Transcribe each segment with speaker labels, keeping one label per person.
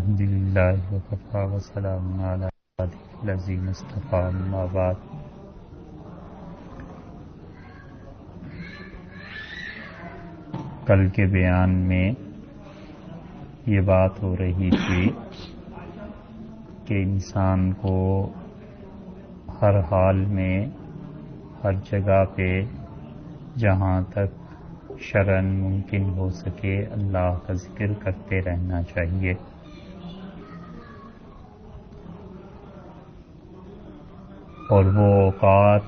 Speaker 1: الحمدللہ وکفی وسلام علی عبادہ الذین اصطفی اما بعد۔ کل کے بیان میں یہ بات ہو رہی تھی کہ انسان کو ہر حال میں ہر جگہ پہ جہاں تک شرعاً ممکن ہو سکے اللہ کا ذکر کرتے رہنا چاہیے۔ اور وہ اوقات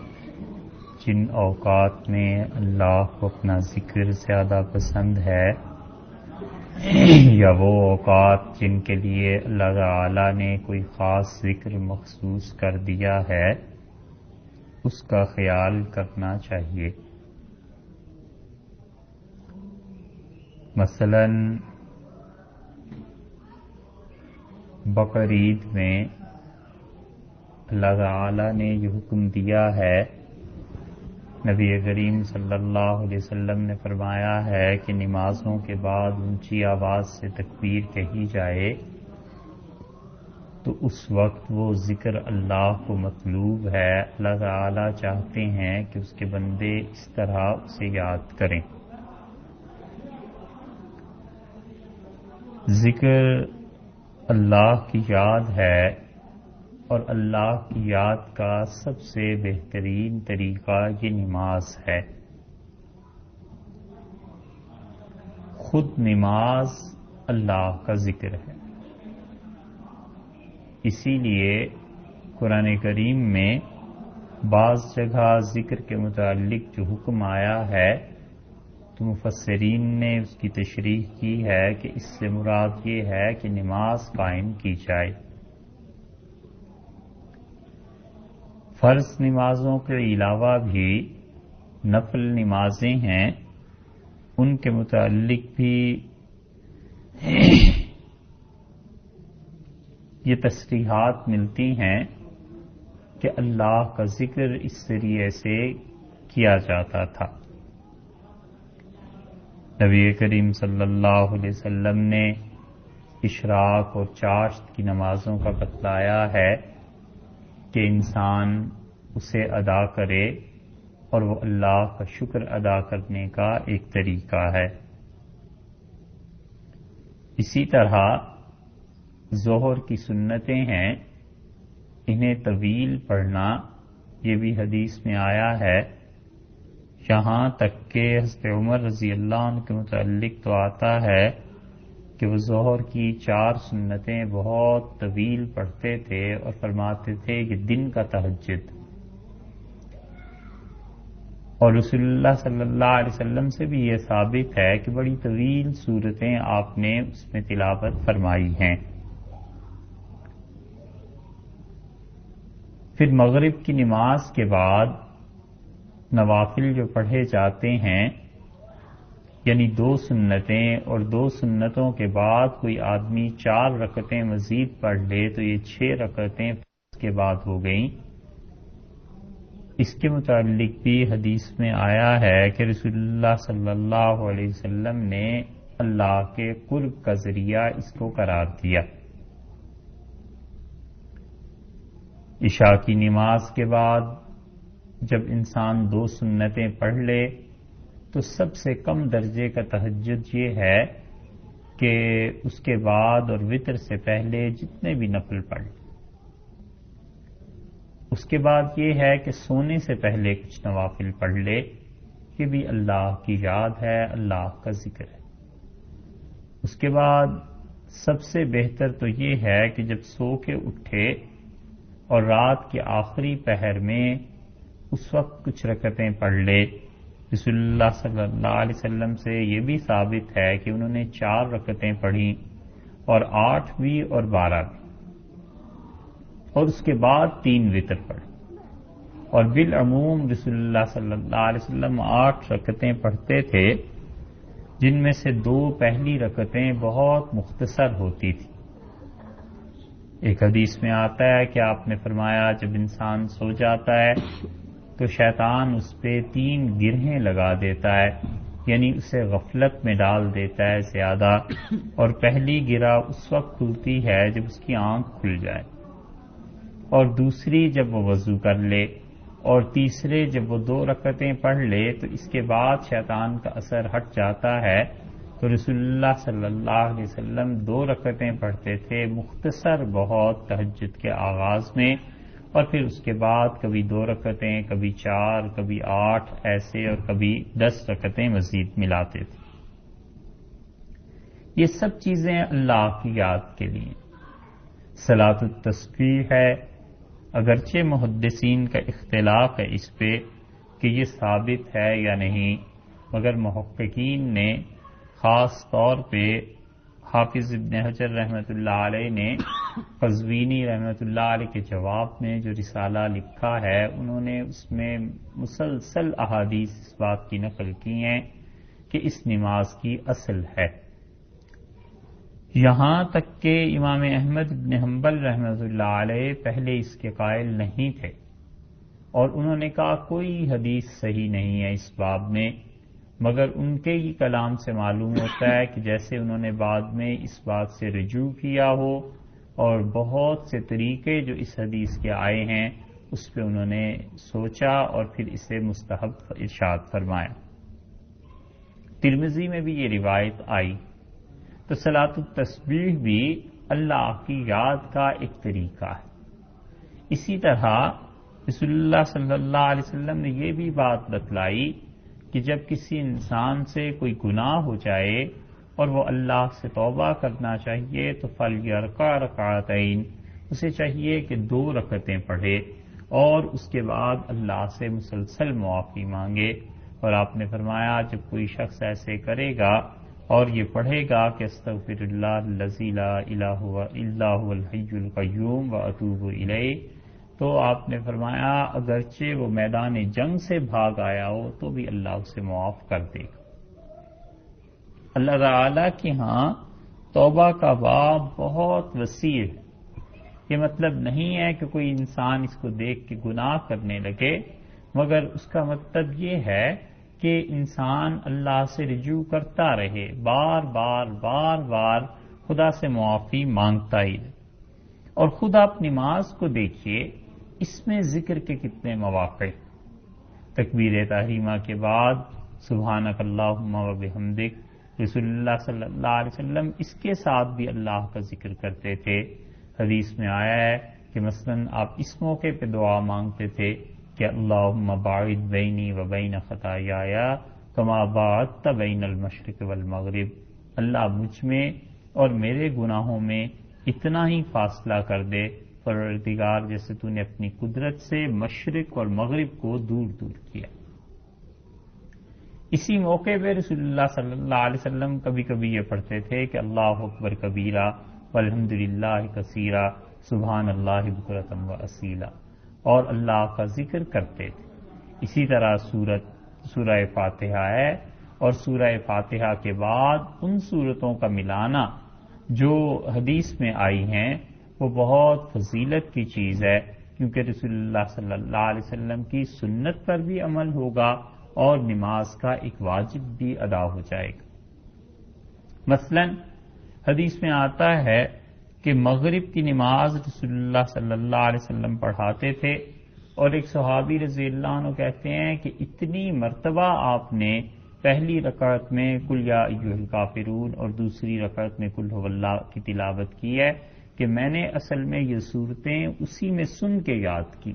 Speaker 1: جن اوقات میں اللہ کو اپنا ذکر زیادہ پسند ہے یا وہ اوقات جن کے لیے اللہ تعالی نے کوئی خاص ذکر مخصوص کر دیا ہے، اس کا خیال کرنا چاہیے۔ مثلاً بقرعید میں اللہ تعالی نے یہ حکم دیا ہے، نبی کریم صلی اللہ علیہ وسلم نے فرمایا ہے کہ نمازوں کے بعد اونچی آواز سے تکبیر کہی جائے تو اس وقت وہ ذکر اللہ کو مطلوب ہے۔ اللہ تعالی چاہتے ہیں کہ اس کے بندے اس طرح اسے یاد کریں۔ ذکر اللہ کی یاد ہے، اور اللہ کی یاد کا سب سے بہترین طریقہ یہ نماز ہے۔ خود نماز اللہ کا ذکر ہے۔ اسی لیے قرآن کریم میں بعض جگہ ذکر کے متعلق جو حکم آیا ہے تو مفسرین نے اس کی تشریح کی ہے کہ اس سے مراد یہ ہے کہ نماز قائم کی جائے۔ فرض نمازوں کے علاوہ بھی نفل نمازیں ہیں، ان کے متعلق بھی یہ تصریحات ملتی ہیں کہ اللہ کا ذکر اس ذریعے سے کیا جاتا تھا۔ نبی کریم صلی اللہ علیہ وسلم نے اشراق اور چاشت کی نمازوں کا بتلایا ہے کہ انسان اسے ادا کرے، اور وہ اللہ کا شکر ادا کرنے کا ایک طریقہ ہے۔ اسی طرح ظہر کی سنتیں ہیں، انہیں طویل پڑھنا یہ بھی حدیث میں آیا ہے، یہاں تک کہ حضرت عمر رضی اللہ عنہ کے متعلق تو آتا ہے کہ وہ ظہر کی 4 سنتیں بہت طویل پڑھتے تھے اور فرماتے تھے کہ دن کا تہجد۔ اور رسول اللہ صلی اللہ علیہ وسلم سے بھی یہ ثابت ہے کہ بڑی طویل سورتیں آپ نے اس میں تلاوت فرمائی ہیں۔ پھر مغرب کی نماز کے بعد نوافل جو پڑھے جاتے ہیں، یعنی 2 سنتیں، اور 2 سنتوں کے بعد کوئی آدمی 4 رکعتیں مزید پڑھ لے تو یہ 6 رکعتیں اس کے بعد ہو گئیں۔ اس کے متعلق بھی حدیث میں آیا ہے کہ رسول اللہ صلی اللہ علیہ وسلم نے اللہ کے قرب کا ذریعہ اس کو قرار دیا۔ عشاء کی نماز کے بعد جب انسان 2 سنتیں پڑھ لے تو سب سے کم درجے کا تہجد یہ ہے کہ اس کے بعد اور وتر سے پہلے جتنے بھی نفل پڑھ لے۔ اس کے بعد یہ ہے کہ سونے سے پہلے کچھ نوافل پڑھ لے، یہ بھی اللہ کی یاد ہے، اللہ کا ذکر ہے۔ اس کے بعد سب سے بہتر تو یہ ہے کہ جب سو کے اٹھے اور رات کے آخری پہر میں اس وقت کچھ رکعتیں پڑھ لے۔ رسول اللہ صلی اللہ علیہ وسلم سے یہ بھی ثابت ہے کہ انہوں نے 4 رکعتیں پڑھیں، اور 8 بھی اور 12 بھی، اور اس کے بعد 3 وتر پڑھ۔ اور بالعموم رسول اللہ صلی اللہ علیہ وسلم 8 رکعتیں پڑھتے تھے، جن میں سے 2 پہلی رکعتیں بہت مختصر ہوتی تھی۔ ایک حدیث میں آتا ہے کہ آپ نے فرمایا جب انسان سو جاتا ہے تو شیطان اس پہ 3 گرہیں لگا دیتا ہے، یعنی اسے غفلت میں ڈال دیتا ہے زیادہ، اور پہلی گرہ اس وقت کھلتی ہے جب اس کی آنکھ کھل جائے، اور دوسری جب وہ وضو کر لے، اور تیسرے جب وہ 2 رکعتیں پڑھ لے تو اس کے بعد شیطان کا اثر ہٹ جاتا ہے۔ تو رسول اللہ صلی اللہ علیہ وسلم 2 رکعتیں پڑھتے تھے مختصر بہت تہجد کے آغاز میں، اور پھر اس کے بعد کبھی 2 رکعتیں، کبھی 4، کبھی 8 ایسے، اور کبھی 10 رکعتیں مزید ملاتے تھے۔ یہ سب چیزیں اللہ کی یاد کے لیے۔ صلاۃ التسبیح ہے، اگرچہ محدثین کا اختلاف ہے اس پہ کہ یہ ثابت ہے یا نہیں، مگر محققین نے خاص طور پہ حافظ ابن حجر رحمۃ اللہ علیہ نے قزوینی رحمۃ اللہ علیہ کے جواب میں جو رسالہ لکھا ہے، انہوں نے اس میں مسلسل احادیث اس بات کی نقل کی ہیں کہ اس نماز کی اصل ہے، یہاں تک کہ امام احمد بن حنبل رحمۃ اللہ علیہ پہلے اس کے قائل نہیں تھے، اور انہوں نے کہا کوئی حدیث صحیح نہیں ہے اس باب میں، مگر ان کے ہی کلام سے معلوم ہوتا ہے کہ جیسے انہوں نے بعد میں اس بات سے رجوع کیا ہو، اور بہت سے طریقے جو اس حدیث کے آئے ہیں اس پہ انہوں نے سوچا اور پھر اسے مستحب ارشاد فرمایا۔ ترمذی میں بھی یہ روایت آئی۔ تو صلاۃ التسبیح بھی اللہ کی یاد کا ایک طریقہ ہے۔ اسی طرح رسول اللہ صلی اللہ علیہ وسلم نے یہ بھی بات بتلائی کہ جب کسی انسان سے کوئی گناہ ہو جائے اور وہ اللہ سے توبہ کرنا چاہیے تو فلیرکع رکعتین، اسے چاہیے کہ 2 رکعتیں پڑھے اور اس کے بعد اللہ سے مسلسل معافی مانگے۔ اور آپ نے فرمایا جب کوئی شخص ایسے کرے گا اور یہ پڑھے گا کہ استغفر اللہ الذی لا الہ الا هو الحی القیوم واتوب الیہ، تو آپ نے فرمایا اگرچہ وہ میدان جنگ سے بھاگ آیا ہو تو بھی اللہ اسے معاف کر دے گا۔ اللہ تعالی کے ہاں توبہ کا باب بہت وسیع ہے۔ یہ مطلب نہیں ہے کہ کوئی انسان اس کو دیکھ کے گناہ کرنے لگے، مگر اس کا مطلب یہ ہے کہ انسان اللہ سے رجوع کرتا رہے، بار بار بار بار خدا سے معافی مانگتا ہی رہے۔ اور خود آپ نماز کو دیکھیے، اس میں ذکر کے کتنے مواقع، تکبیر تحریمہ کے بعد سبحانک اللہم و بحمدک، رسول اللہ صلی اللہ علیہ وسلم اس کے ساتھ بھی اللہ کا ذکر کرتے تھے۔ حدیث میں آیا ہے کہ مثلا آپ اس موقع پہ دعا مانگتے تھے کہ اللہم باعد بینی و بین خطایایا کما باعدت بین المشرق والمغرب، اللہ مجھ میں اور میرے گناہوں میں اتنا ہی فاصلہ کر دے پروردگار جیسے تو نے اپنی قدرت سے مشرق اور مغرب کو دور دور کیا۔ اسی موقع پہ رسول اللہ صلی اللہ علیہ وسلم کبھی کبھی یہ پڑھتے تھے کہ اللہ اکبر کبیرہ والحمد للہ کثیرہ سبحان اللہ بکرۃ و اصیلا، اور اللہ کا ذکر کرتے تھے۔ اسی طرح سورہ فاتحہ ہے، اور سورہ فاتحہ کے بعد ان سورتوں کا ملانا جو حدیث میں آئی ہیں وہ بہت فضیلت کی چیز ہے، کیونکہ رسول اللہ صلی اللہ علیہ وسلم کی سنت پر بھی عمل ہوگا اور نماز کا ایک واجب بھی ادا ہو جائے گا۔ مثلا حدیث میں آتا ہے کہ مغرب کی نماز رسول اللہ صلی اللہ علیہ وسلم پڑھاتے تھے، اور ایک صحابی رضی اللہ عنہ کہتے ہیں کہ اتنی مرتبہ آپ نے پہلی رکعت میں قل یا ایھا الکافرون اور دوسری رکعت میں قل ھو اللہ کی تلاوت کی ہے کہ میں نے اصل میں یہ صورتیں اسی میں سن کے یاد کی۔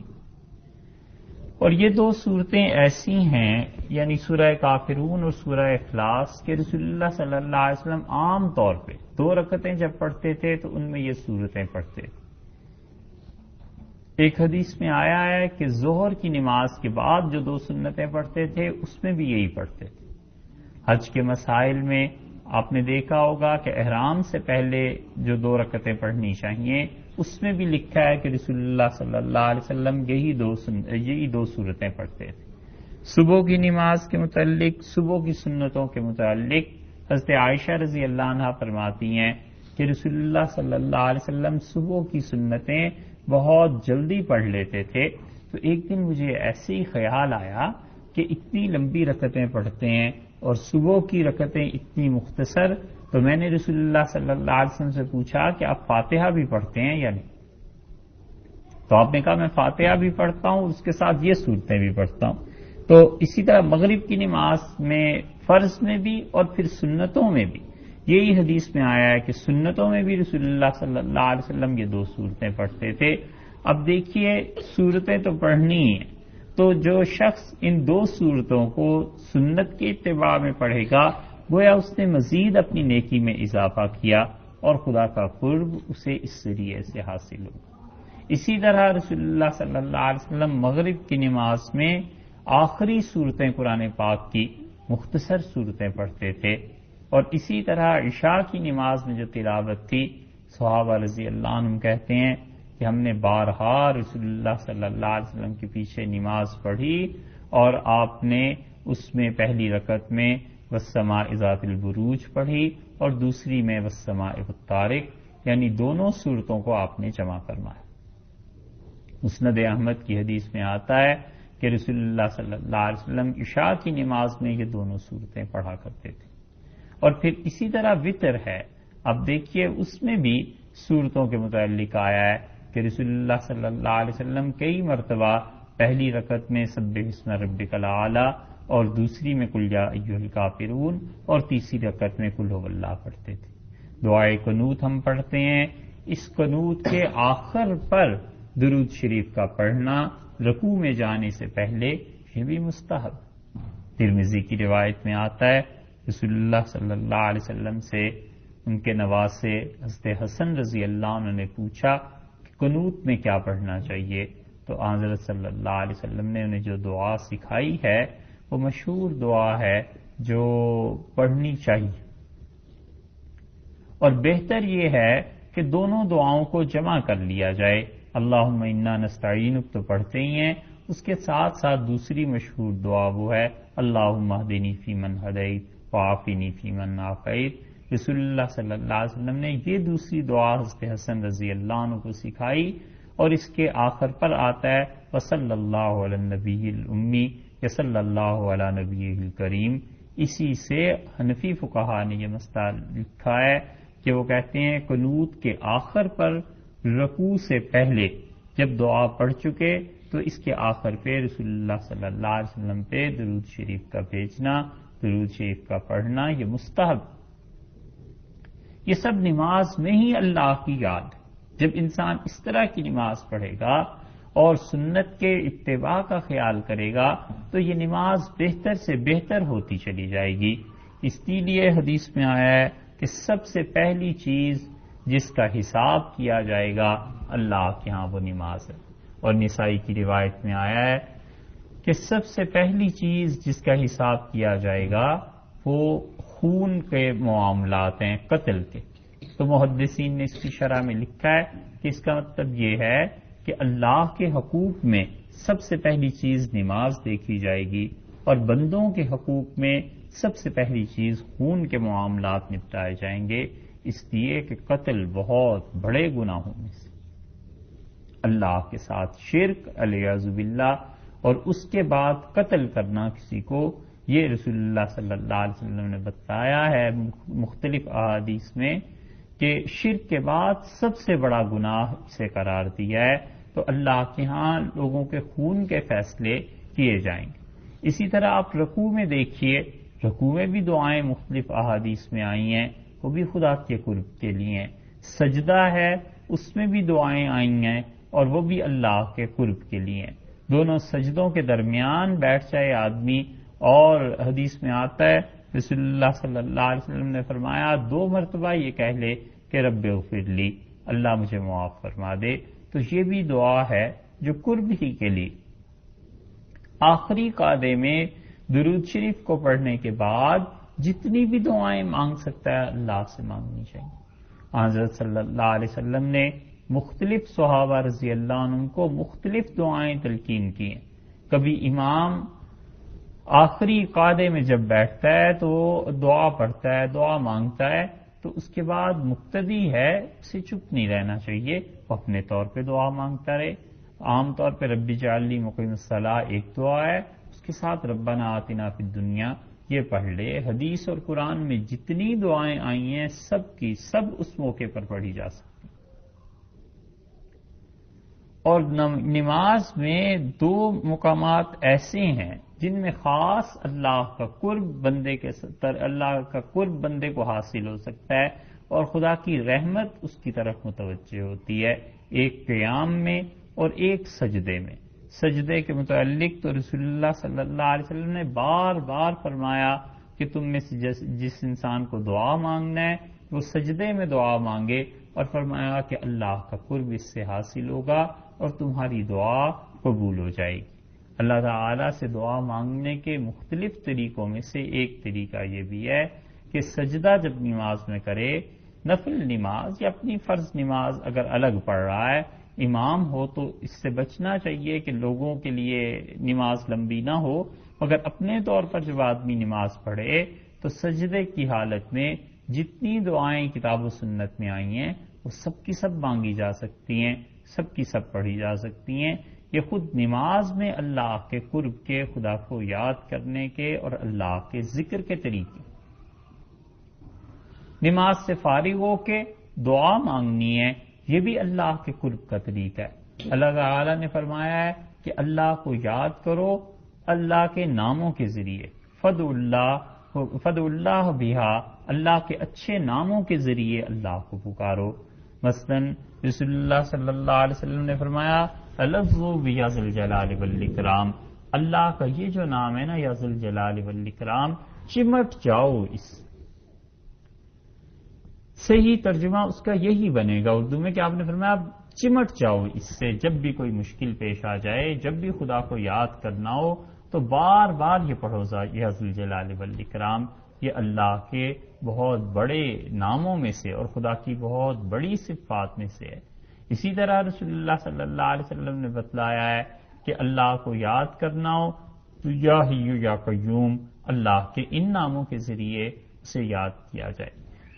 Speaker 1: اور یہ 2 صورتیں ایسی ہیں، یعنی سورہ کافرون اور سورہ اخلاص، کہ رسول اللہ صلی اللہ علیہ وسلم عام طور پہ 2 رکعتیں جب پڑھتے تھے تو ان میں یہ صورتیں پڑھتے تھے۔ ایک حدیث میں آیا ہے کہ ظہر کی نماز کے بعد جو 2 سنتیں پڑھتے تھے اس میں بھی یہی پڑھتے تھے۔ حج کے مسائل میں آپ نے دیکھا ہوگا کہ احرام سے پہلے جو 2 رکعتیں پڑھنی چاہیے اس میں بھی لکھا ہے کہ رسول اللہ صلی اللہ علیہ وسلم یہی 2 صورتیں پڑھتے تھے۔ صبح کی نماز کے متعلق، صبح کی سنتوں کے متعلق حضرت عائشہ رضی اللہ عنہا فرماتی ہیں کہ رسول اللہ صلی اللہ علیہ وسلم صبح کی سنتیں بہت جلدی پڑھ لیتے تھے۔ تو ایک دن مجھے ایسے ہی خیال آیا کہ اتنی لمبی رکعتیں پڑھتے ہیں اور صبح کی رکعتیں اتنی مختصر، تو میں نے رسول اللہ صلی اللہ علیہ وسلم سے پوچھا کہ آپ فاتحہ بھی پڑھتے ہیں یا نہیں؟ تو آپ نے کہا میں فاتحہ بھی پڑھتا ہوں، اس کے ساتھ یہ صورتیں بھی پڑھتا ہوں۔ تو اسی طرح مغرب کی نماز میں فرض میں بھی اور پھر سنتوں میں بھی یہی حدیث میں آیا ہے کہ سنتوں میں بھی رسول اللہ صلی اللہ علیہ وسلم یہ 2 صورتیں پڑھتے تھے۔ اب دیکھیے صورتیں تو پڑھنی ہیں، تو جو شخص ان 2 صورتوں کو سنت کے اتباع میں پڑھے گا گویا اس نے مزید اپنی نیکی میں اضافہ کیا اور خدا کا قرب اسے اس ذریعے سے حاصل ہوگا۔ اسی طرح رسول اللہ صلی اللہ علیہ وسلم مغرب کی نماز میں آخری صورتیں قرآن پاک کی مختصر صورتیں پڑھتے تھے، اور اسی طرح عشاء کی نماز میں جو تلاوت تھی، صحابہ رضی اللہ عنہم کہتے ہیں کہ ہم نے بارہا رسول اللہ صلی اللہ علیہ وسلم کے پیچھے نماز پڑھی، اور آپ نے اس میں پہلی رکعت میں والسماء ذات البروج پڑھی اور دوسری میں والسماء والطارق، یعنی دونوں صورتوں کو آپ نے جمع فرمایا۔ مسند احمد کی حدیث میں آتا ہے کہ رسول اللہ صلی اللہ علیہ وسلم عشاء کی نماز میں یہ دونوں صورتیں پڑھا کرتے تھے۔ اور پھر اسی طرح وطر ہے، اب دیکھیے اس میں بھی صورتوں کے متعلق آیا ہے کہ رسول اللہ صلی اللہ علیہ وسلم کئی مرتبہ پہلی رکعت میں سبح اسم ربک الاعلی اور دوسری میں قل یا ایھا الکافرون اور تیسری رکعت میں قل ھو اللہ پڑھتے تھے۔ دعائے قنوت ہم پڑھتے ہیں، اس قنوت کے آخر پر درود شریف کا پڑھنا رکوع میں جانے سے پہلے یہ بھی مستحب۔ ترمذی کی روایت میں آتا ہے رسول اللہ صلی اللہ علیہ وسلم سے ان کے نواسے حضرت حسن رضی اللہ عنہ نے پوچھا کہ قنوت میں کیا پڑھنا چاہیے، تو حضرت صلی اللہ علیہ وسلم نے انہیں جو دعا سکھائی ہے وہ مشہور دعا ہے جو پڑھنی چاہیے، اور بہتر یہ ہے کہ دونوں دعاؤں کو جمع کر لیا جائے۔ اللہم انا نستعینک تو پڑھتے ہی ہیں، اس کے ساتھ ساتھ دوسری مشہور دعا وہ ہے اللہم اہدنی فیمن ہدیت وعافنی فیمن عافیت۔ رسول اللہ صلی اللہ علیہ وسلم نے یہ دوسری دعا حضرت حسن رضی اللہ عنہ کو سکھائی، اور اس کے آخر پر آتا ہے وصلی اللہ علی النبی الامی یا صلی اللہ علی نبی الکریم۔ اسی سے حنفی فقہا نے یہ مسئلہ لکھا ہے کہ وہ کہتے ہیں قنوت کے آخر پر رکوع سے پہلے جب دعا پڑھ چکے تو اس کے آخر پہ رسول اللہ صلی اللہ علیہ وسلم پہ درود شریف کا بھیجنا، درود شریف کا پڑھنا یہ مستحب۔ یہ سب نماز میں ہی اللہ کی یاد ہے۔ جب انسان اس طرح کی نماز پڑھے گا اور سنت کے اتباع کا خیال کرے گا تو یہ نماز بہتر سے بہتر ہوتی چلی جائے گی۔ اس لیے حدیث میں آیا ہے کہ سب سے پہلی چیز جس کا حساب کیا جائے گا اللہ کے ہاں وہ نماز ہے، اور نسائی کی روایت میں آیا ہے کہ سب سے پہلی چیز جس کا حساب کیا جائے گا وہ خون کے معاملات ہیں، قتل کے۔ تو محدثین نے اس کی شرح میں لکھا ہے کہ اس کا مطلب یہ ہے کہ اللہ کے حقوق میں سب سے پہلی چیز نماز دیکھی جائے گی، اور بندوں کے حقوق میں سب سے پہلی چیز خون کے معاملات نپٹائے جائیں گے، اس لیے کہ قتل بہت بڑے گناہوں میں سے، اللہ کے ساتھ شرک علیہ باللہ، اور اس کے بعد قتل کرنا کسی کو، یہ رسول اللہ صلی اللہ علیہ وسلم نے بتایا ہے مختلف احادیث میں کہ شرک کے بعد سب سے بڑا گناہ اسے قرار دیا ہے۔ تو اللہ کے ہاں لوگوں کے خون کے فیصلے کیے جائیں گے۔ اسی طرح آپ رکوع میں دیکھیے، رکوع میں بھی دعائیں مختلف احادیث میں آئی ہیں، وہ بھی خدا کے قرب کے لیے ہیں۔ سجدہ ہے اس میں بھی دعائیں آئی ہیں اور وہ بھی اللہ کے قرب کے لیے ہیں۔ دونوں سجدوں کے درمیان بیٹھ جائے آدمی، اور حدیث میں آتا ہے رسول اللہ صلی اللہ علیہ وسلم نے فرمایا 2 مرتبہ یہ کہہ لے کہ رب اغفر لی، اللہ مجھے معاف فرما دے، تو یہ بھی دعا ہے جو قرب ہی کے لیے۔ آخری قعدے میں درود شریف کو پڑھنے کے بعد جتنی بھی دعائیں مانگ سکتا ہے اللہ سے مانگنی چاہیے۔ حضرت صلی اللہ علیہ وسلم نے مختلف صحابہ رضی اللہ عنہ کو مختلف دعائیں تلقین کی ہیں۔ کبھی امام آخری قعدے میں جب بیٹھتا ہے تو دعا پڑھتا ہے، دعا مانگتا ہے، تو اس کے بعد مقتدی ہے اسے چپ نہیں رہنا چاہیے، وہ اپنے طور پہ دعا مانگتا رہے۔ عام طور پہ رب اجعلنی مقیم الصلاۃ ایک دعا ہے، اس کے ساتھ ربنا آتنا فی الدنیا یہ پڑھ لے۔ حدیث اور قرآن میں جتنی دعائیں آئی ہیں سب کی سب اس موقع پر پڑھی جا سکتی۔ اور نماز میں دو مقامات ایسے ہیں جن میں خاص اللہ کا قرب بندے کو حاصل ہو سکتا ہے اور خدا کی رحمت اس کی طرف متوجہ ہوتی ہے، ایک قیام میں اور ایک سجدے میں۔ سجدے کے متعلق تو رسول اللہ صلی اللہ علیہ وسلم نے بار بار فرمایا کہ تم میں سے جس انسان کو دعا مانگنا ہے وہ سجدے میں دعا مانگے، اور فرمایا کہ اللہ کا قرب اس سے حاصل ہوگا اور تمہاری دعا قبول ہو جائے گی۔ اللہ تعالیٰ سے دعا مانگنے کے مختلف طریقوں میں سے ایک طریقہ یہ بھی ہے کہ سجدہ جب نماز میں کرے، نفل نماز یا اپنی فرض نماز اگر الگ پڑھ رہا ہے، امام ہو تو اس سے بچنا چاہیے کہ لوگوں کے لیے نماز لمبی نہ ہو، مگر اپنے طور پر جب آدمی نماز پڑھے تو سجدے کی حالت میں جتنی دعائیں کتاب و سنت میں آئی ہیں وہ سب کی سب مانگی جا سکتی ہیں، سب کی سب پڑھی جا سکتی ہیں۔ یہ خود نماز میں اللہ کے قرب کے، خدا کو یاد کرنے کے اور اللہ کے ذکر کے طریقے۔ نماز سے فارغ ہو کے دعا مانگنی ہے، یہ بھی اللہ کے قرب کا طریقہ ہے۔ اللہ تعالی نے فرمایا ہے کہ اللہ کو یاد کرو اللہ کے ناموں کے ذریعے، فد اللہ بہا، اللہ کے اچھے ناموں کے ذریعے اللہ کو پکارو۔ مثلاً رسول اللہ صلی اللہ علیہ وسلم نے فرمایا الفظوا بیا ذی الجلال والاکرام، اللہ کا یہ جو نام ہے نا یا ذی الجلال والاکرام، چمٹ جاؤ اس۔ صحیح ترجمہ اس کا یہی بنے گا اردو میں کہ آپ نے فرمایا چمٹ جاؤ اس سے، جب بھی کوئی مشکل پیش آ جائے، جب بھی خدا کو یاد کرنا ہو تو بار بار یہ پڑھو یا ذی الجلال والاکرام۔ یہ اللہ کے بہت بڑے ناموں میں سے اور خدا کی بہت بڑی صفات میں سے ہے۔ اسی طرح رسول اللہ صلی اللہ علیہ وسلم نے بتلایا ہے کہ اللہ کو یاد کرنا ہو تو یا حی یا قیوم، اللہ کے ان ناموں کے ذریعے اسے یاد کیا جائے۔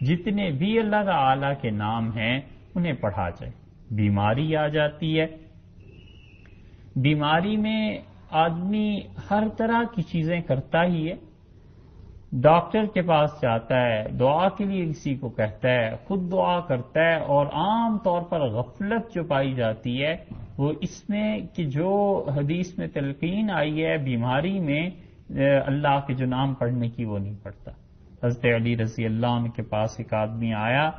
Speaker 1: جتنے بھی اللہ تعالی کے نام ہیں انہیں پڑھا جائے۔ بیماری آ جاتی ہے، بیماری میں آدمی ہر طرح کی چیزیں کرتا ہی ہے، ڈاکٹر کے پاس جاتا ہے، دعا کے لیے کسی کو کہتا ہے، خود دعا کرتا ہے، اور عام طور پر غفلت جو پائی جاتی ہے وہ اس میں کہ جو حدیث میں تلقین آئی ہے بیماری میں اللہ کے جو نام پڑھنے کی وہ نہیں پڑھتا۔ حضرت علی رضی اللہ عنہ کے پاس ایک آدمی آیا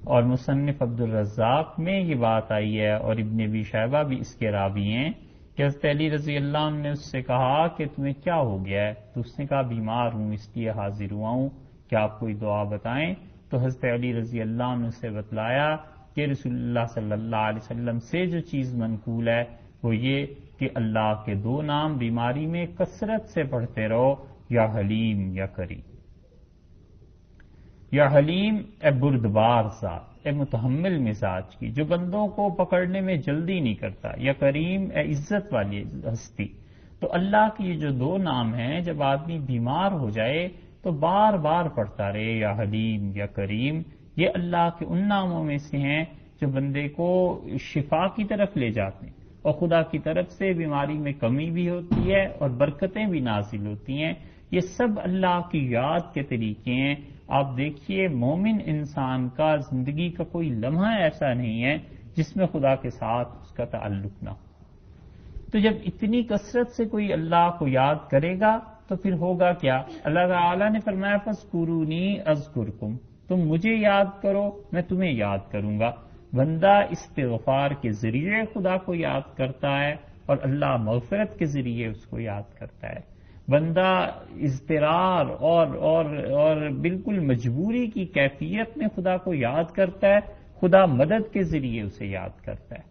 Speaker 1: اور مصنف عبد الرزاق میں یہ بات آئی ہے اور ابن ابی شیبہ بھی اس کے راوی ہیں کہ حضرت علی رضی اللہ عنہ نے اس سے کہا کہ تمہیں کیا ہو گیا ہے؟ تو اس نے کہا بیمار ہوں اس لیے حاضر ہوا ہوں، کیا آپ کوئی دعا بتائیں؟ تو حضرت علی رضی اللہ عنہ سے بتلایا کہ رسول اللہ صلی اللہ علیہ وسلم سے جو چیز منقول ہے وہ یہ کہ اللہ کے دو نام بیماری میں کثرت سے پڑھتے رہو، یا حلیم یا کریم۔ یا حلیم اے بردبار ذات، اے متحمل مزاج کی، جو بندوں کو پکڑنے میں جلدی نہیں کرتا، یا کریم اے عزت والی ہستی۔ تو اللہ کے یہ جو دو نام ہیں جب آدمی بیمار ہو جائے تو بار بار پڑھتا رہے، یا حلیم یا کریم۔ یہ اللہ کے ان ناموں میں سے ہیں جو بندے کو شفا کی طرف لے جاتے ہیں اور خدا کی طرف سے بیماری میں کمی بھی ہوتی ہے اور برکتیں بھی نازل ہوتی ہیں۔ یہ سب اللہ کی یاد کے طریقے ہیں۔ آپ دیکھیے مومن انسان کا زندگی کا کوئی لمحہ ایسا نہیں ہے جس میں خدا کے ساتھ اس کا تعلق نہ ہو۔ تو جب اتنی کثرت سے کوئی اللہ کو یاد کرے گا تو پھر ہوگا کیا؟ اللہ تعالیٰ نے فرمایا فاذکرونی اذکرکم، تم مجھے یاد کرو میں تمہیں یاد کروں گا۔ بندہ استغفار کے ذریعے خدا کو یاد کرتا ہے اور اللہ مغفرت کے ذریعے اس کو یاد کرتا ہے۔ بندہ اضطرار اور بالکل مجبوری کی کیفیت میں خدا کو یاد کرتا ہے، خدا مدد کے ذریعے اسے یاد کرتا ہے۔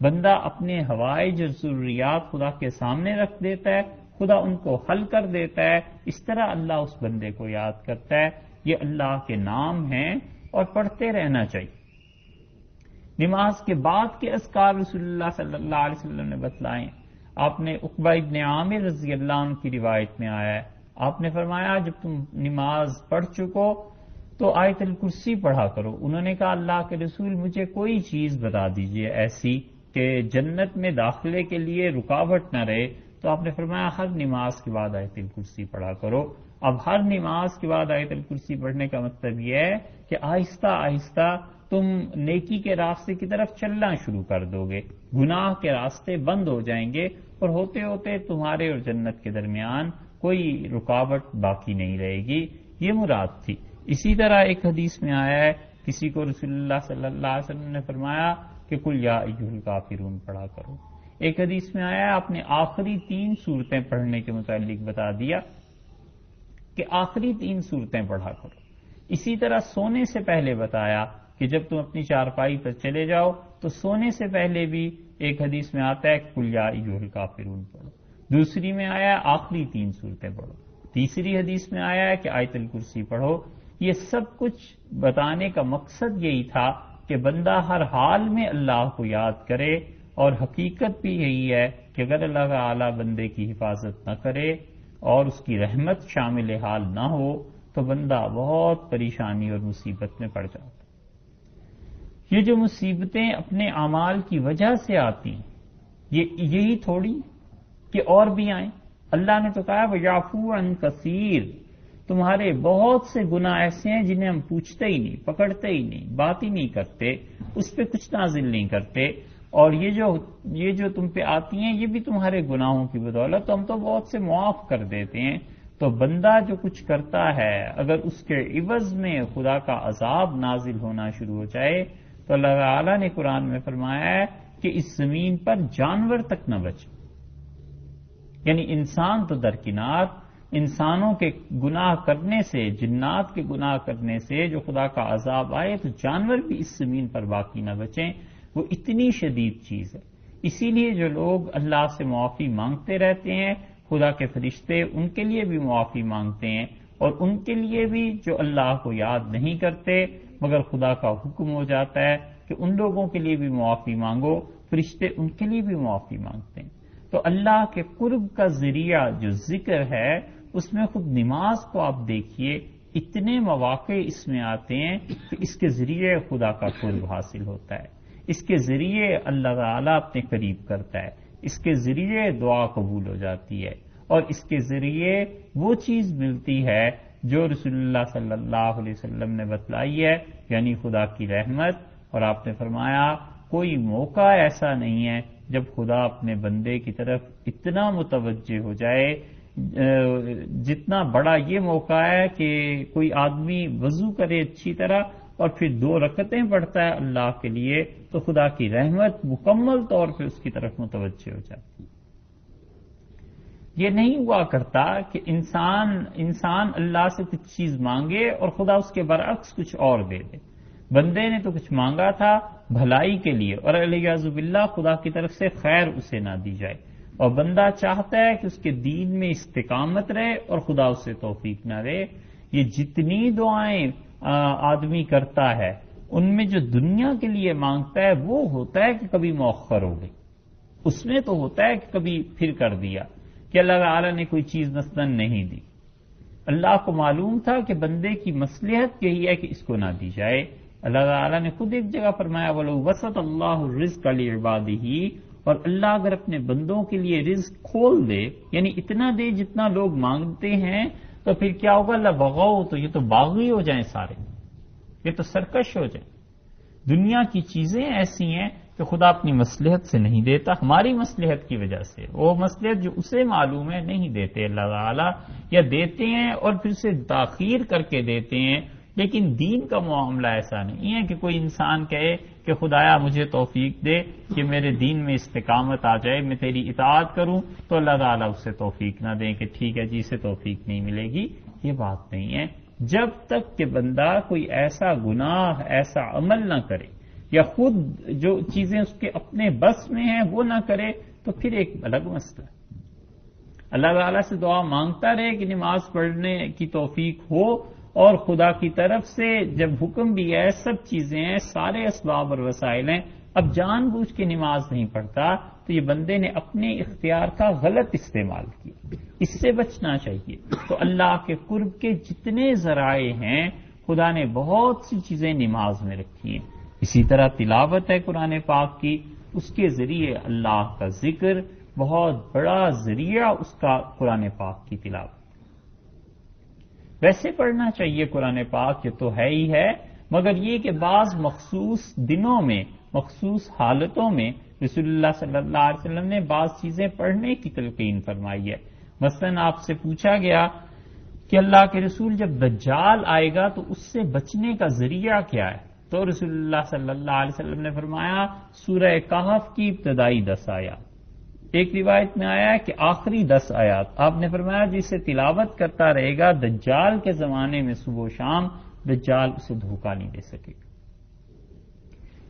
Speaker 1: بندہ اپنے حوائج اور ضروریات خدا کے سامنے رکھ دیتا ہے، خدا ان کو حل کر دیتا ہے۔ اس طرح اللہ اس بندے کو یاد کرتا ہے۔ یہ اللہ کے نام ہیں اور پڑھتے رہنا چاہیے۔ نماز کے بعد کے اذکار رسول اللہ صلی اللہ علیہ وسلم نے بتلائے۔ آپ نے عقبہ ابن عامر رضی اللہ عنہ کی روایت میں آیا ہے، آپ نے فرمایا جب تم نماز پڑھ چکو تو آیت الکرسی پڑھا کرو۔ انہوں نے کہا اللہ کے رسول مجھے کوئی چیز بتا دیجئے ایسی کہ جنت میں داخلے کے لیے رکاوٹ نہ رہے۔ تو آپ نے فرمایا ہر نماز کے بعد آیت الکرسی پڑھا کرو۔ اب ہر نماز کے بعد آیت الکرسی پڑھنے کا مطلب یہ ہے کہ آہستہ آہستہ تم نیکی کے راستے کی طرف چلنا شروع کر دو گے، گناہ کے راستے بند ہو جائیں گے، اور ہوتے ہوتے تمہارے اور جنت کے درمیان کوئی رکاوٹ باقی نہیں رہے گی. یہ مراد تھی. اسی طرح ایک حدیث میں آیا ہے، کسی کو رسول اللہ صلی اللہ علیہ وسلم نے فرمایا کہ قل یا ایھا الکافرون پڑھا کرو. ایک حدیث میں آیا آپ نے آخری 3 صورتیں پڑھنے کے متعلق بتا دیا کہ آخری 3 صورتیں پڑھا کرو. اسی طرح سونے سے پہلے بتایا کہ جب تم اپنی چارپائی پر چلے جاؤ تو سونے سے پہلے بھی ایک حدیث میں آتا ہے قل یا ایھا الکافرون پڑھو. دوسری میں آیا آخری 3 صورتیں پڑھو. تیسری حدیث میں آیا ہے کہ آیت الکرسی پڑھو. یہ سب کچھ بتانے کا مقصد یہی تھا کہ بندہ ہر حال میں اللہ کو یاد کرے، اور حقیقت بھی یہی ہے کہ اگر اللہ تعالی بندے کی حفاظت نہ کرے اور اس کی رحمت شامل حال نہ ہو تو بندہ بہت پریشانی اور مصیبت میں پڑ جاتا. یہ جو مصیبتیں اپنے اعمال کی وجہ سے آتی ہیں یہی تھوڑی کہ اور بھی آئیں. اللہ نے تو کہا وَيَعْفُو عَنْ كَثِيرٍ، تمہارے بہت سے گناہ ایسے ہیں جنہیں ہم پوچھتے ہی نہیں، پکڑتے ہی نہیں، بات ہی نہیں کرتے، اس پہ کچھ نازل نہیں کرتے، اور یہ جو تم پہ آتی ہیں یہ بھی تمہارے گناہوں کی بدولت، تو ہم تو بہت سے معاف کر دیتے ہیں. تو بندہ جو کچھ کرتا ہے اگر اس کے عوض میں خدا کا عذاب نازل ہونا شروع ہو جائے تو اللہ تعالیٰ نے قرآن میں فرمایا ہے کہ اس زمین پر جانور تک نہ بچے. یعنی انسان تو درکنار، انسانوں کے گناہ کرنے سے، جنات کے گناہ کرنے سے جو خدا کا عذاب آئے تو جانور بھی اس زمین پر باقی نہ بچیں. وہ اتنی شدید چیز ہے. اسی لیے جو لوگ اللہ سے معافی مانگتے رہتے ہیں، خدا کے فرشتے ان کے لیے بھی معافی مانگتے ہیں، اور ان کے لیے بھی جو اللہ کو یاد نہیں کرتے مگر خدا کا حکم ہو جاتا ہے کہ ان لوگوں کے لیے بھی معافی مانگو، فرشتے ان کے لیے بھی معافی مانگتے ہیں. تو اللہ کے قرب کا ذریعہ جو ذکر ہے اس میں خود نماز کو آپ دیکھیے، اتنے مواقع اس میں آتے ہیں کہ اس کے ذریعے خدا کا قرب حاصل ہوتا ہے، اس کے ذریعے اللہ تعالیٰ اپنے قریب کرتا ہے، اس کے ذریعے دعا قبول ہو جاتی ہے، اور اس کے ذریعے وہ چیز ملتی ہے جو رسول اللہ صلی اللہ علیہ وسلم نے بتلائی ہے، یعنی خدا کی رحمت. اور آپ نے فرمایا کوئی موقع ایسا نہیں ہے جب خدا اپنے بندے کی طرف اتنا متوجہ ہو جائے، جتنا بڑا یہ موقع ہے کہ کوئی آدمی وضو کرے اچھی طرح اور پھر 2 رکعتیں پڑھتا ہے اللہ کے لیے تو خدا کی رحمت مکمل طور پہ اس کی طرف متوجہ ہو جاتی. یہ نہیں ہوا کرتا کہ انسان اللہ سے کچھ چیز مانگے اور خدا اس کے برعکس کچھ اور دے دے. بندے نے تو کچھ مانگا تھا بھلائی کے لیے اور الیاذ باللہ خدا کی طرف سے خیر اسے نہ دی جائے، اور بندہ چاہتا ہے کہ اس کے دین میں استقامت رہے اور خدا اسے توفیق نہ دے. یہ جتنی دعائیں آدمی کرتا ہے ان میں جو دنیا کے لیے مانگتا ہے وہ ہوتا ہے کہ کبھی مؤخر ہو گئی، اس میں تو ہوتا ہے کہ کبھی پھر کر دیا، کہ اللہ تعالی نے کوئی چیز مثلا نہیں دی. اللہ کو معلوم تھا کہ بندے کی مصلحت یہی ہے کہ اس کو نہ دی جائے. اللہ تعالیٰ نے خود ایک جگہ فرمایا وَلَوْ وَسَطَ اللَّهُ الرِّزْقَ لِعِبَادِهِ، اور اللہ اگر اپنے بندوں کے لیے رزق کھول دے، یعنی اتنا دے جتنا لوگ مانگتے ہیں، تو پھر کیا ہوگا؟ لَبَغَوْا، تو یہ تو باغی ہو جائیں سارے، یہ تو سرکش ہو جائیں. دنیا کی چیزیں ایسی ہیں کہ خدا اپنی مصلحت سے نہیں دیتا، ہماری مصلحت کی وجہ سے. وہ مصلحت جو اسے معلوم ہے نہیں دیتے اللہ تعالیٰ، یا دیتے ہیں اور پھر سے تاخیر کر کے دیتے ہیں. لیکن دین کا معاملہ ایسا نہیں ہے کہ کوئی انسان کہے کہ خدایا مجھے توفیق دے کہ میرے دین میں استقامت آ جائے، میں تیری اطاعت کروں، تو اللہ تعالیٰ اسے توفیق نہ دیں کہ ٹھیک ہے جی اسے توفیق نہیں ملے گی. یہ بات نہیں ہے. جب تک کہ بندہ کوئی ایسا گناہ، ایسا عمل نہ کرے یا خود جو چیزیں اس کے اپنے بس میں ہیں وہ نہ کرے تو پھر ایک الگ مسئلہ. اللہ تعالیٰ سے دعا مانگتا رہے کہ نماز پڑھنے کی توفیق ہو، اور خدا کی طرف سے جب حکم بھی ہے، سب چیزیں ہیں، سارے اسباب اور وسائل ہیں، اب جان بوجھ کے نماز نہیں پڑھتا تو یہ بندے نے اپنے اختیار کا غلط استعمال کیا. اس سے بچنا چاہیے. تو اللہ کے قرب کے جتنے ذرائع ہیں خدا نے بہت سی چیزیں نماز میں رکھی ہیں. اسی طرح تلاوت ہے قرآن پاک کی، اس کے ذریعے اللہ کا ذکر بہت بڑا ذریعہ اس کا قرآن پاک کی تلاوت. ویسے پڑھنا چاہیے قرآن پاک، یہ تو ہے ہی ہے، مگر یہ کہ بعض مخصوص دنوں میں، مخصوص حالتوں میں رسول اللہ صلی اللہ علیہ وسلم نے بعض چیزیں پڑھنے کی تلقین فرمائی ہے۔ مثلا آپ سے پوچھا گیا کہ اللہ کے رسول جب دجال آئے گا تو اس سے بچنے کا ذریعہ کیا ہے، تو رسول اللہ صلی اللہ علیہ وسلم نے فرمایا سورہ کہف کی ابتدائی 10 آیات، ایک روایت میں آیا ہے کہ آخری 10 آیات، آپ نے فرمایا جسے تلاوت کرتا رہے گا دجال کے زمانے میں صبح و شام دجال اسے دھوکہ نہیں دے سکے گا۔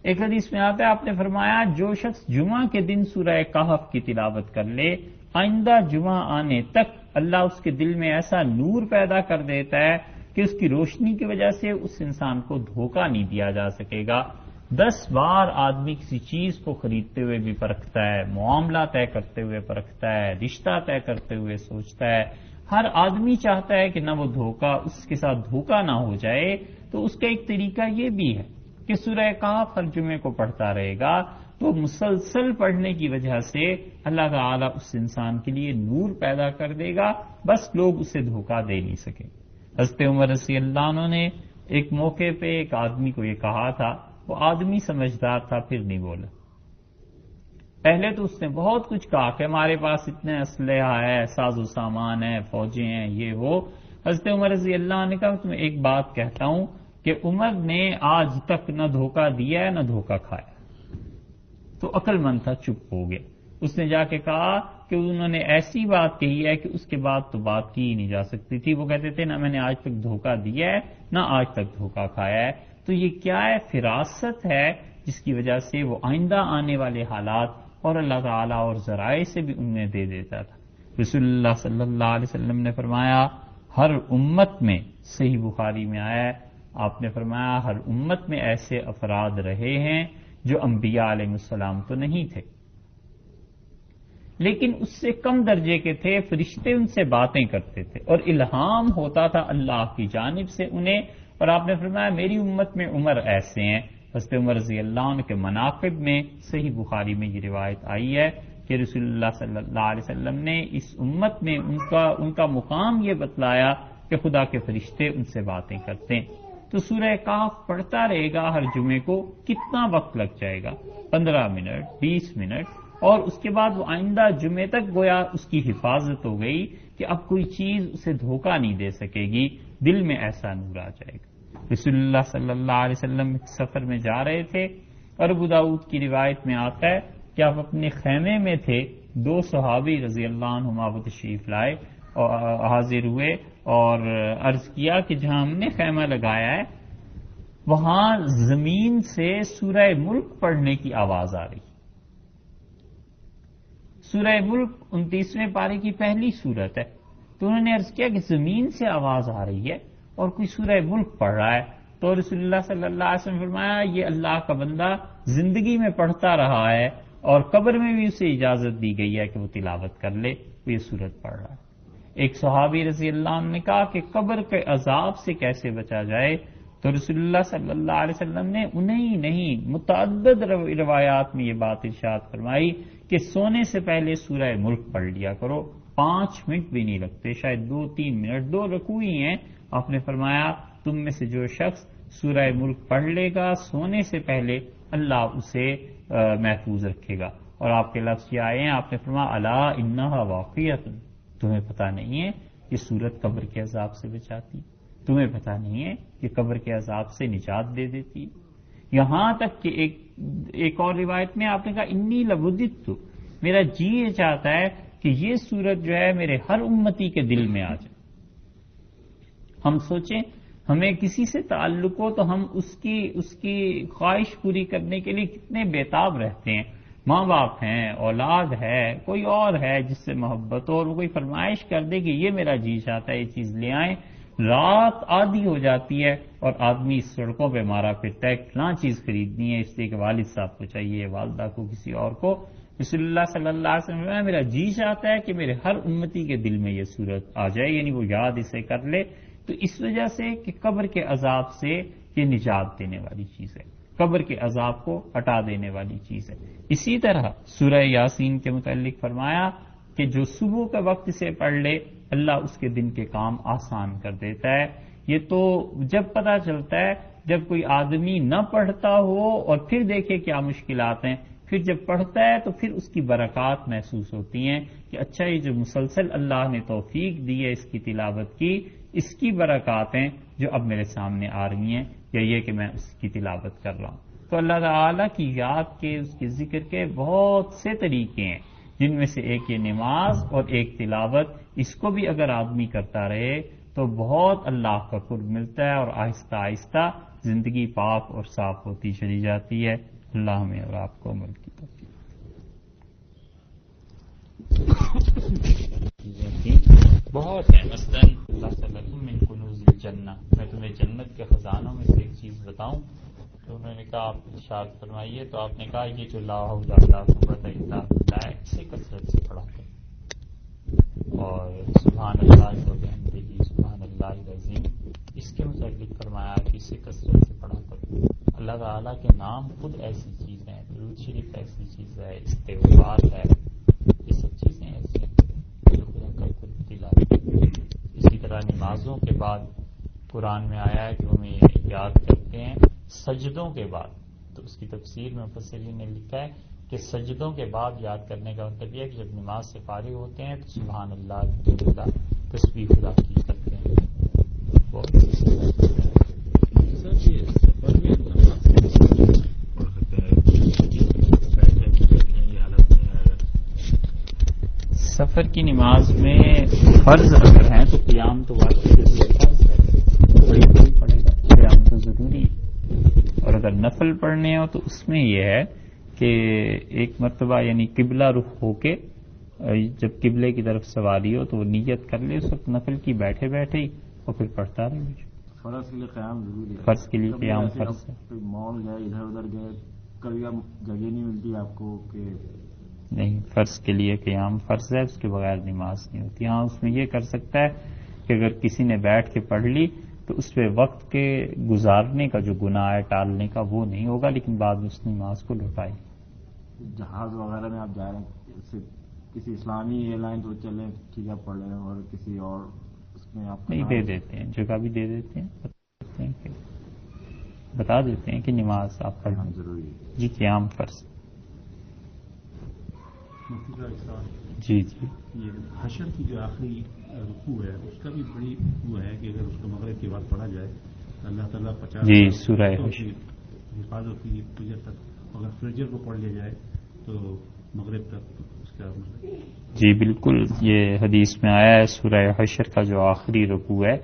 Speaker 1: ایک حدیث میں آتا ہے آپ نے فرمایا جو شخص جمعہ کے دن سورہ کہف کی تلاوت کر لے آئندہ جمعہ آنے تک اللہ اس کے دل میں ایسا نور پیدا کر دیتا ہے کہ اس کی روشنی کی وجہ سے اس انسان کو دھوکہ نہیں دیا جا سکے گا۔ 10 بار آدمی کسی چیز کو خریدتے ہوئے بھی پرکھتا ہے، معاملہ طے کرتے ہوئے پرکھتا ہے، رشتہ طے کرتے ہوئے سوچتا ہے، ہر آدمی چاہتا ہے کہ نہ وہ دھوکہ اس کے ساتھ دھوکہ نہ ہو جائے، تو اس کا ایک طریقہ یہ بھی ہے کہ سورہ کہف ہر جمعے کو پڑھتا رہے گا تو مسلسل پڑھنے کی وجہ سے اللہ تعالیٰ اس انسان کے لیے نور پیدا کر دے گا، بس لوگ اسے دھوکہ دے نہیں سکیں۔ حضرت عمر رضی اللہ عنہ نے ایک موقع پہ ایک آدمی کو یہ کہا تھا، وہ آدمی سمجھدار تھا پھر نہیں بولا۔ پہلے تو اس نے بہت کچھ کہا کہ ہمارے پاس اتنے اسلحہ ہے، ساز و سامان ہے، فوجیں ہیں، یہ وہ۔ حضرت عمر رضی اللہ عنہ نے کہا تمہیں ایک بات کہتا ہوں کہ عمر نے آج تک نہ دھوکہ دیا ہے نہ دھوکہ کھایا۔ تو عقل مند تھا، چپ ہو گیا۔ اس نے جا کے کہا کہ انہوں نے ایسی بات کہی ہے کہ اس کے بعد تو بات کی ہی نہیں جا سکتی تھی۔ وہ کہتے تھے نہ میں نے آج تک دھوکہ دیا ہے نہ آج تک دھوکہ کھایا ہے۔ تو یہ کیا ہے؟ فراست ہے جس کی وجہ سے وہ آئندہ آنے والے حالات اور اللہ تعالیٰ اور ذرائع سے بھی انہیں دے دیتا تھا۔ رسول اللہ صلی اللہ علیہ وسلم نے فرمایا ہر امت میں، صحیح بخاری میں آیا ہے، آپ نے فرمایا ہر امت میں ایسے افراد رہے ہیں جو انبیاء علیہ السلام تو نہیں تھے لیکن اس سے کم درجے کے تھے، فرشتے ان سے باتیں کرتے تھے اور الہام ہوتا تھا اللہ کی جانب سے انہیں، اور آپ نے فرمایا میری امت میں عمر ایسے ہیں۔ حضرت عمر رضی اللہ عنہ کے مناقب میں صحیح بخاری میں یہ روایت آئی ہے کہ رسول اللہ صلی اللہ علیہ وسلم نے اس امت میں ان کا مقام یہ بتلایا کہ خدا کے فرشتے ان سے باتیں کرتے ہیں۔ تو سورہ کہف پڑھتا رہے گا ہر جمعے کو، کتنا وقت لگ جائے گا؟ 15 منٹ، 20 منٹ، اور اس کے بعد وہ آئندہ جمعے تک گویا اس کی حفاظت ہو گئی کہ اب کوئی چیز اسے دھوکہ نہیں دے سکے گی، دل میں ایسا نور آ جائے گا۔ رسول اللہ صلی اللہ علیہ وسلم ایک سفر میں جا رہے تھے اور ابو داؤد کی روایت میں آتا ہے کہ آپ اپنے خیمے میں تھے، 2 صحابی رضی اللہ عنہما وہ تشریف لائے اور حاضر ہوئے اور عرض کیا کہ جہاں ہم نے خیمہ لگایا ہے وہاں زمین سے سورہ ملک پڑھنے کی آواز آ رہی۔ سورہ ملک 29ویں پارے کی پہلی سورت ہے، تو انہوں نے عرض کیا کہ زمین سے آواز آ رہی ہے اور کوئی سورہ ملک پڑھ رہا ہے، تو رسول اللہ صلی اللہ علیہ وسلم نے فرمایا یہ اللہ کا بندہ زندگی میں پڑھتا رہا ہے اور قبر میں بھی اسے اجازت دی گئی ہے کہ وہ تلاوت کر لے، وہ یہ سورت پڑھ رہا ہے۔ ایک صحابی رضی اللہ عنہ نے کہا کہ قبر کے عذاب سے کیسے بچا جائے، تو رسول اللہ صلی اللہ علیہ وسلم نے انہیں ہی نہیں متعدد روایات میں یہ بات ارشاد فرمائی کہ سونے سے پہلے سورہ ملک پڑھ لیا کرو، 5 منٹ بھی نہیں لگتے، شاید 2-3 منٹ، 2 رکوع ہی ہیں۔ آپ نے فرمایا تم میں سے جو شخص سورہ ملک پڑھ لے گا سونے سے پہلے اللہ اسے محفوظ رکھے گا۔ اور آپ کے لفظ یہ آئے ہیں، آپ نے فرمایا الا انہا واقعۃ، تمہیں پتہ نہیں ہے کہ سورت قبر کے عذاب سے بچاتی، تمہیں پتہ نہیں ہے کہ قبر کے عذاب سے نجات دے دیتی۔ یہاں تک کہ ایک اور روایت میں آپ نے کہا انی لوددت، میرا جی یہ چاہتا ہے کہ یہ سورت جو ہے میرے ہر امتی کے دل میں آ جائے۔ ہم سوچیں ہمیں کسی سے تعلق ہو تو ہم اس کی خواہش پوری کرنے کے لیے کتنے بےتاب رہتے ہیں۔ ماں باپ ہیں، اولاد ہے، کوئی اور ہے جس سے محبت ہو اور وہ کوئی فرمائش کر دے کہ یہ میرا جی چاہتا ہے یہ چیز لے آئیں، رات آدھی ہو جاتی ہے اور آدمی سڑکوں پہ مارا پھرتا ہے فلاں چیز خریدنی ہے اس لیے کہ والد صاحب کو چاہیے، والدہ کو، کسی اور کو۔ رسول اللہ صلی اللہ علیہ وسلم نے میرا جی چاہتا ہے کہ میرے ہر امتی کے دل میں یہ صورت آ جائے، یعنی وہ یاد اسے کر لے۔ تو اس وجہ سے کہ قبر کے عذاب سے یہ نجات دینے والی چیز ہے، قبر کے عذاب کو ہٹا دینے والی چیز ہے۔ اسی طرح سورہ یاسین کے متعلق فرمایا کہ جو صبح کے وقت سے پڑھ لے اللہ اس کے دن کے کام آسان کر دیتا ہے. یہ تو جب پتہ چلتا ہے جب کوئی آدمی نہ پڑھتا ہو اور پھر دیکھے کیا مشکلات ہیں، پھر جب پڑھتا ہے تو پھر اس کی برکات محسوس ہوتی ہیں کہ اچھا یہ جو مسلسل اللہ نے توفیق دی ہے اس کی تلاوت کی، اس کی برکات ہیں جو اب میرے سامنے آ رہی ہیں، یا یہ کہ میں اس کی تلاوت کر رہا ہوں. تو اللہ تعالیٰ کی یاد کے، اس کے ذکر کے بہت سے طریقے ہیں، جن میں سے ایک یہ نماز اور ایک تلاوت. اس کو بھی اگر آدمی کرتا رہے تو بہت اللہ کا قرب ملتا ہے، اور آہستہ آہستہ زندگی پاک اور صاف ہوتی چلی جاتی ہے. اللہ ہمیں اور آپ کو عمل کی توفیق. بہت ہے. مثلاً اللہ صلی اللہ من کنوز الجنہ، میں تمہیں جنت کے خزانوں میں سے ایک چیز بتاؤں. تو انہوں نے کہا آپ ارشاد فرمائیے. تو آپ نے کہا یہ جو لا حول ولا قوت الا باللہ اسے کثرت سے پڑھا کرو، اور سبحان اللہ و بحمدہ سبحان اللہ العظیم اس کے متعلق فرمایا کہ اسے کثرت سے پڑھا کرو. اللہ تعالیٰ کے نام خود ایسی چیز ہیں، درود شریف ایسی چیز ہے، استغفار ہے، یہ سب چیزیں ایسی ہیں جو خدا کا قرب دلاتی ہیں. اسی طرح نمازوں کے بعد قرآن میں آیا ہے کہ ہمیں یاد کرتے ہیں سجدوں کے بعد. تو اس کی تفسیر میں مفسرین نے لکھا ہے کہ سجدوں کے بعد یاد کرنے کا مطلب یہ ہے کہ جب نماز سے فارغ ہوتے ہیں تو سبحان اللہ الحمدللہ تسبیح خدا کی کرتے ہیں. سفر کی نماز میں فرض اگر ہیں تو قیام تو واقعی فرض ہے، بڑی پڑے گا، قیام تو ضروری ہے. اور اگر نفل پڑھنے ہو تو اس میں یہ ہے کہ ایک مرتبہ یعنی قبلہ رخ ہو کے جب قبلے کی طرف سواری ہو تو وہ نیت کر لے اس وقت نفل کی بیٹھے بیٹھے ہی، اور پھر پڑھتا رہے.
Speaker 2: فرض کے لیے قیام ضروری ہے.
Speaker 1: فرض کے لیے قیام فرض ہے.
Speaker 2: مال گئے، ادھر ادھر گئے، کبھی جگہ نہیں ملتی آپ کو کہ
Speaker 1: نہیں، فرض کے لیے قیام فرض ہے، اس کے بغیر نماز نہیں ہوتی. ہاں اس میں یہ کر سکتا ہے کہ اگر کسی نے بیٹھ کے پڑھ لی تو اس پہ وقت کے گزارنے کا جو گناہ ہے ٹالنے کا وہ نہیں ہوگا، لیکن بعد میں اس نماز کو لوٹائے.
Speaker 2: جہاز وغیرہ میں آپ جا رہے ہیں، کسی اسلامی ایئر لائن تو چلیں ٹھیک ہے پڑھ لیں، اور کسی اور اس میں آپ
Speaker 1: نہیں دے دیتے ہیں، جگہ بھی دے دیتے ہیں، بتا دیتے ہیں کہ نماز آپ پڑھنا
Speaker 2: ضروری ہے.
Speaker 1: جی قیام فرض. جی جی
Speaker 3: یہ حشر کی جو آخری رکوع ہے اس کا بھی بڑی وہ ہے کہ اگر اس کو مغرب کے بعد پڑھا جائے اللہ تعالیٰ 50
Speaker 1: جی سورہ حشر
Speaker 3: حفاظت کی فجر تک، اگر فجر کو پڑھ لیا جائے تو مغرب تک اس کا
Speaker 1: جی بالکل. یہ حدیث میں آیا ہے سورہ حشر کا جو آخری رکوع ہے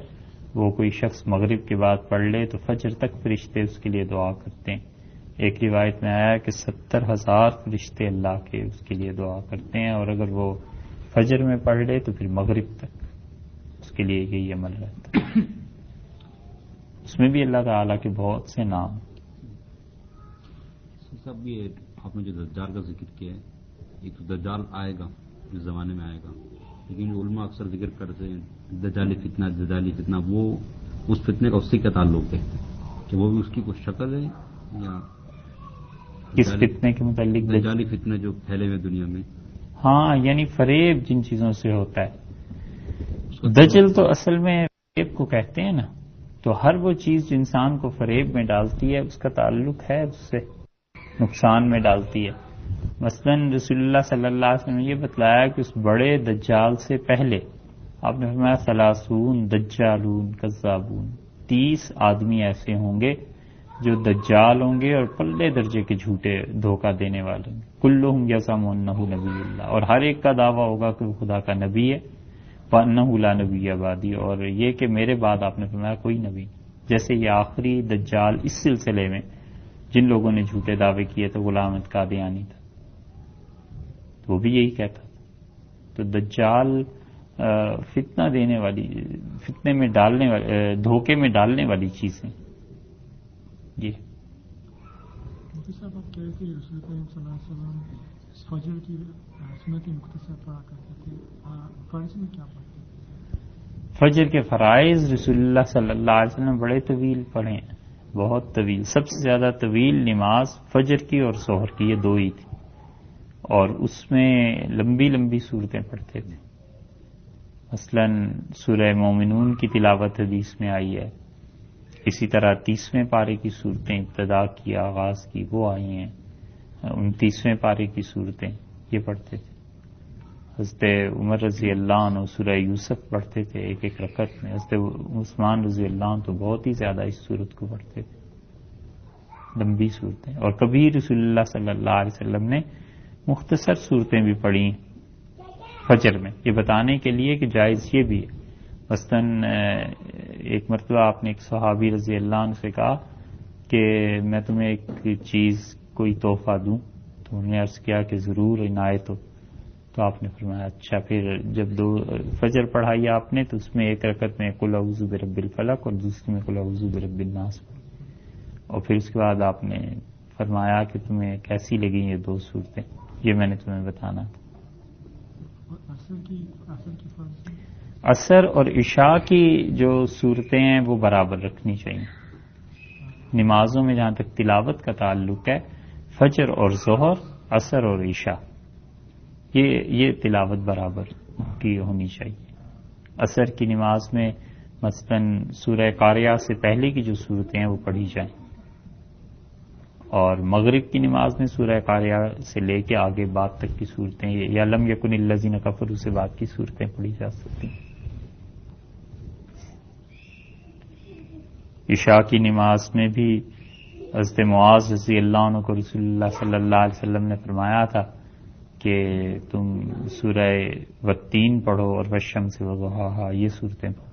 Speaker 1: وہ کوئی شخص مغرب کے بعد پڑھ لے تو فجر تک فرشتے اس کے لیے دعا کرتے ہیں. ایک روایت میں آیا ہے کہ 70,000 فرشتے اللہ کے اس کے لیے دعا کرتے ہیں، اور اگر وہ فجر میں پڑھ لے تو پھر مغرب تک اس کے لیے یہی عمل رہتا ہے. اس میں بھی اللہ تعالیٰ کے بہت سے نام.
Speaker 4: سب یہ آپ نے جو دجال کا ذکر کیا ہے، ایک تو دجال آئے گا اس زمانے میں آئے گا، لیکن علماء اکثر ذکر کرتے ہیں دجالی فتنہ، وہ اس فتنے کا اس سے کیا تعلق ہے کہ وہ بھی اس کی کچھ شکل ہے یا
Speaker 1: کس فتنے کے متعلق؟
Speaker 4: دجالی فتنہ جو پھیلے ہوئے دنیا میں.
Speaker 1: ہاں یعنی فریب جن چیزوں سے ہوتا ہے. دجل تو اصل میں فریب کو کہتے ہیں نا، تو ہر وہ چیز جو انسان کو فریب میں ڈالتی ہے اس کا تعلق ہے اس سے نقصان میں ڈالتی ہے. مثلاً رسول اللہ صلی اللہ علیہ وسلم نے یہ بتلایا کہ اس بڑے دجال سے پہلے آپ نے فرمایا 30 دجالون کذابون، 30 آدمی ایسے ہوں گے جو دجال ہوں گے اور پلے درجے کے جھوٹے دھوکہ دینے والے ہیں. کلہم یزعم انہ نبی اللہ، اور ہر ایک کا دعویٰ ہوگا کہ وہ خدا کا نبی ہے. وانہ لا نبی بعدی، اور یہ کہ میرے بعد آپ نے فرمایا کوئی نبی. جیسے یہ آخری دجال اس سلسلے میں جن لوگوں نے جھوٹے دعوے کیے تو غلام احمد قادیانی تھا، تو وہ بھی یہی کہتا تھا. تو دجال فتنہ دینے والی، فتنے میں ڈالنے والی، دھوکے میں ڈالنے والی چیزیں. جی
Speaker 5: صاحب آپ کہہ رہے تھے رسول کریم صلی اللہ علیہ وسلم فجر کی سنت مختصر پڑھا کرتے تھے، فرض میں کیا پڑھتے تھے؟
Speaker 1: فجر کے فرائض رسول اللہ صلی اللہ علیہ وسلم بڑے طویل پڑھے ہیں، بہت طویل. سب سے زیادہ طویل نماز فجر کی اور ظہر کی، یہ دو ہی تھی، اور اس میں لمبی لمبی صورتیں پڑھتے تھے. مثلا سورہ مومنون کی تلاوت حدیث میں آئی ہے. اسی طرح 30ویں پارے کی صورتیں ابتدا کی آغاز کی وہ آئی ہیں. 29ویں پارے کی صورتیں یہ پڑھتے تھے. حضرت عمر رضی اللہ عنہ سورہ یوسف پڑھتے تھے ایک ایک رکعت میں. حضرت عثمان رضی اللہ عنہ تو بہت ہی زیادہ اس صورت کو پڑھتے تھے، لمبی صورتیں. اور کبھی رسول اللہ صلی اللہ علیہ وسلم نے مختصر صورتیں بھی پڑھی فجر میں، یہ بتانے کے لیے کہ جائز یہ بھی ہے. مثلاً ایک مرتبہ آپ نے ایک صحابی رضی اللہ عنہ سے کہا کہ میں تمہیں ایک چیز کوئی تحفہ دوں، تو انہوں نے عرض کیا کہ ضرور عنایت ہو. تو آپ نے فرمایا اچھا. پھر جب فجر پڑھائی آپ نے تو اس میں ایک رکعت میں قل اعوذ برب الفلق اور دوسری میں قل اعوذ برب الناس پڑھی. اور پھر اس کے بعد آپ نے فرمایا کہ تمہیں کیسی لگی یہ دو صورتیں، یہ میں نے تمہیں بتانا تھا. عصر اور عشاء کی جو صورتیں ہیں وہ برابر رکھنی چاہیے. نمازوں میں جہاں تک تلاوت کا تعلق ہے، فجر اور ظہر، عصر اور عشاء یہ تلاوت برابر کی ہونی چاہیے. عصر کی نماز میں مثلاً سورہ قاریہ سے پہلے کی جو صورتیں ہیں وہ پڑھی جائیں، اور مغرب کی نماز میں سورہ قاریہ سے لے کے آگے بعد تک کی صورتیں یا لم یکن الذین کفروا سے بعد کی صورتیں پڑھی جا سکتی ہیں. عشاء کی نماز میں بھی حضرت معاذ رضی اللہ عنہ کو رسول اللہ صلی اللہ علیہ وسلم نے فرمایا تھا کہ تم سورہ والتین پڑھو اور والشمس وضحاہا، یہ صورتیں پڑھو.